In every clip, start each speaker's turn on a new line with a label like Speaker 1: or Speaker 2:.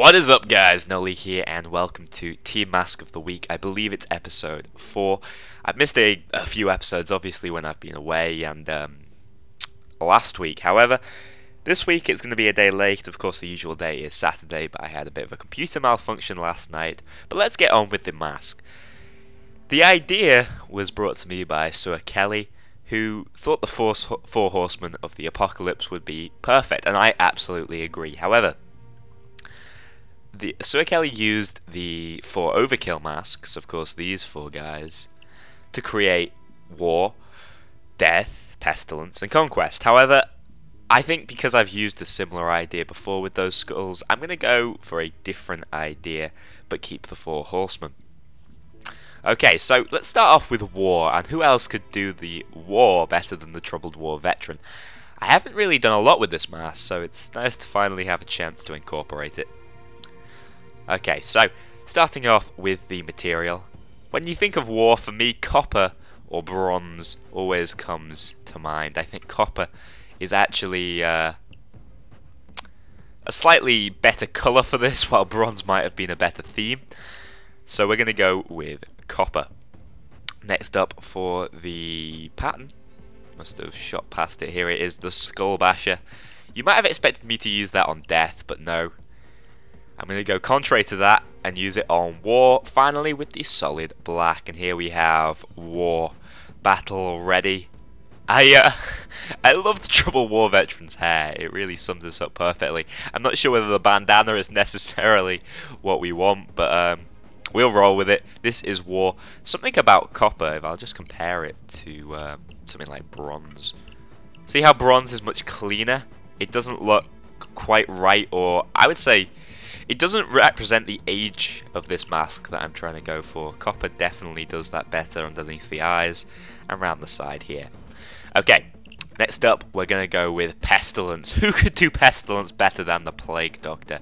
Speaker 1: What is up, guys? Noli here, and welcome to Team Mask of the Week. I believe it's episode 4. I've missed a few episodes, obviously, when I've been away, and last week. However, this week it's going to be a day late. Of course, the usual day is Saturday, but I had a bit of a computer malfunction last night. But let's get on with the mask. The idea was brought to me by Sir Kelly, who thought the four horsemen of the apocalypse would be perfect, and I absolutely agree. However, Sir Kelly used the 4 overkill masks, of course these 4 guys, to create War, Death, Pestilence, and Conquest. However, I think because I've used a similar idea before with those skulls, I'm going to go for a different idea, but keep the 4 horsemen. Okay, so let's start off with War, and who else could do the War better than the Troubled War veteran? I haven't really done a lot with this mask, so it's nice to finally have a chance to incorporate it. Okay, so starting off with the material. When you think of War, for me, copper or bronze always comes to mind. I think copper is actually a slightly better colour for this, while bronze might have been a better theme. So we're going to go with copper. Next up for the pattern. Must have shot past it. Here it is, the Skull Basher. You might have expected me to use that on Death, but no. I'm going to go contrary to that and use it on War, finally with the solid black. And here we have War. Battle ready. I love the Troubled War veteran's hair. It really sums this up perfectly. I'm not sure whether the bandana is necessarily what we want, but we'll roll with it. This is War. Something about copper, if I'll just compare it to something like bronze. See how bronze is much cleaner? It doesn't look quite right, or I would say it doesn't represent the age of this mask that I'm trying to go for. Copper definitely does that better underneath the eyes and around the side here. Okay, next up we're going to go with Pestilence. Who could do Pestilence better than the Plague Doctor?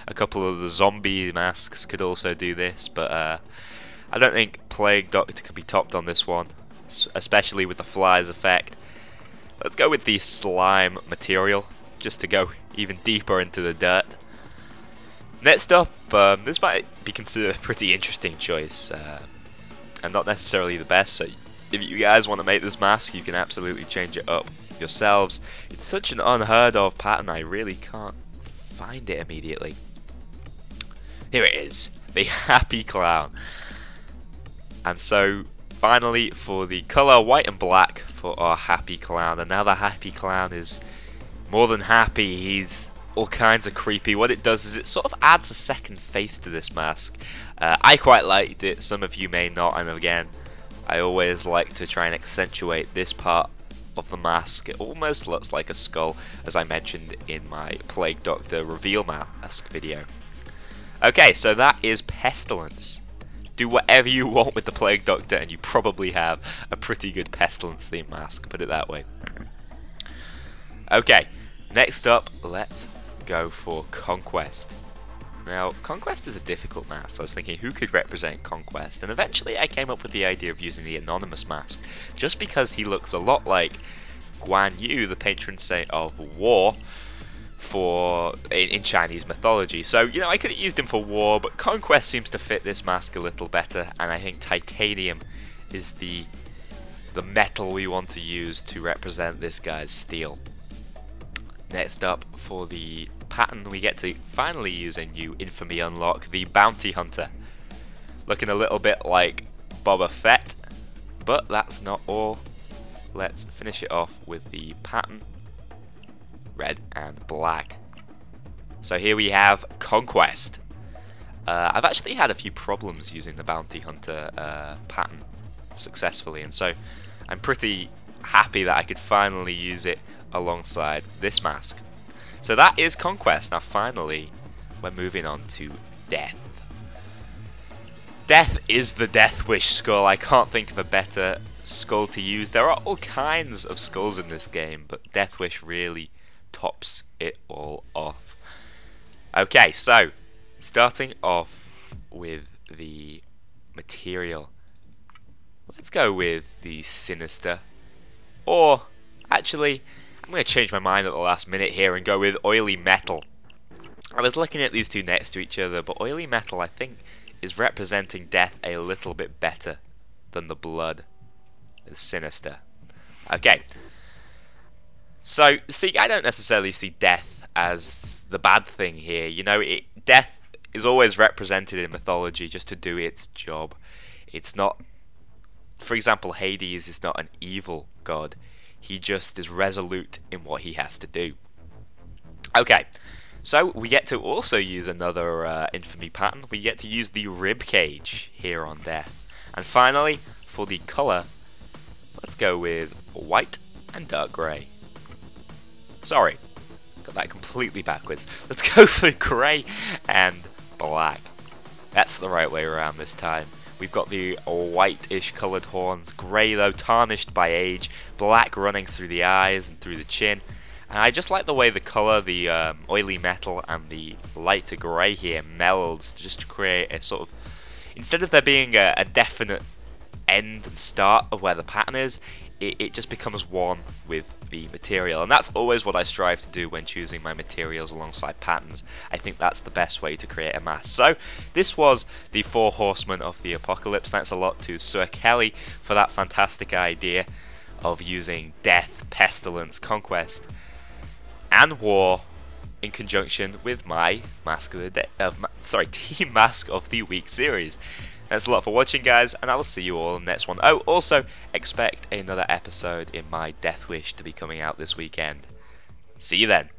Speaker 1: A couple of the zombie masks could also do this, but I don't think Plague Doctor can be topped on this one, especially with the flies effect. Let's go with the slime material, just to go even deeper into the dirt. Next up, this might be considered a pretty interesting choice, and not necessarily the best, so if you guys want to make this mask, you can absolutely change it up yourselves. It's such an unheard of pattern, I really can't find it immediately. Here it is, the Happy Clown. And so, finally, for the colour white and black for our Happy Clown, and now the Happy Clown is more than happy, he's all kinds of creepy. What it does is it sort of adds a second face to this mask. I quite liked it, some of you may not, and again, I always like to try and accentuate this part of the mask. It almost looks like a skull, as I mentioned in my Plague Doctor reveal mask video. Okay, so that is Pestilence. Do whatever you want with the Plague Doctor and you probably have a pretty good Pestilence themed mask, put it that way. Okay, next up, let's go for Conquest. Now, Conquest is a difficult mask. I was thinking who could represent Conquest, and eventually I came up with the idea of using the Anonymous mask, just because he looks a lot like Guan Yu, the patron saint of war in Chinese mythology. So, you know, I could have used him for War, but Conquest seems to fit this mask a little better, and I think titanium is the metal we want to use to represent this guy's steel. Next up, for the pattern, we get to finally use a new infamy unlock, the Bounty Hunter. Looking a little bit like Boba Fett, but that's not all. Let's finish it off with the pattern, red and black. So here we have Conquest. I've actually had a few problems using the Bounty Hunter pattern successfully, and so I'm pretty happy that I could finally use it alongside this mask. So that is Conquest. Now finally, we're moving on to Death. Death is the Death Wish skull. I can't think of a better skull to use. There are all kinds of skulls in this game, but Death Wish really tops it all off. Okay, so starting off with the material, let's go with the Sinister, or actually I'm going to change my mind at the last minute here and go with Oily Metal. I was looking at these two next to each other, but oily metal, I think, is representing death a little bit better than the blood. It's sinister. Okay. So, see, I don't necessarily see death as the bad thing here. You know, death is always represented in mythology just to do its job. It's not... For example, Hades is not an evil god. He just is resolute in what he has to do. Okay. So, we get to also use another infamy pattern. We get to use the rib cage here on death. And finally, for the colour, let's go with white and dark grey. Sorry, got that completely backwards. Let's go for grey and black. That's the right way around this time. We've got the whitish coloured horns, grey though, tarnished by age, black running through the eyes and through the chin. And I just like the way the colour, the oily metal and the lighter grey here melds just to create a sort of... Instead of there being a definite end and start of where the pattern is, it just becomes one with the material. And that's always what I strive to do when choosing my materials alongside patterns. I think that's the best way to create a mask. So, this was the 4 Horsemen of the Apocalypse. Thanks a lot to Sir Kelly for that fantastic idea of using Death, Pestilence, Conquest and War in conjunction with my Mask of the Team Mask of the Week series. Thanks a lot for watching, guys, and I will see you all in the next one. Oh, also, expect another episode in my Death Wish to be coming out this weekend. See you then.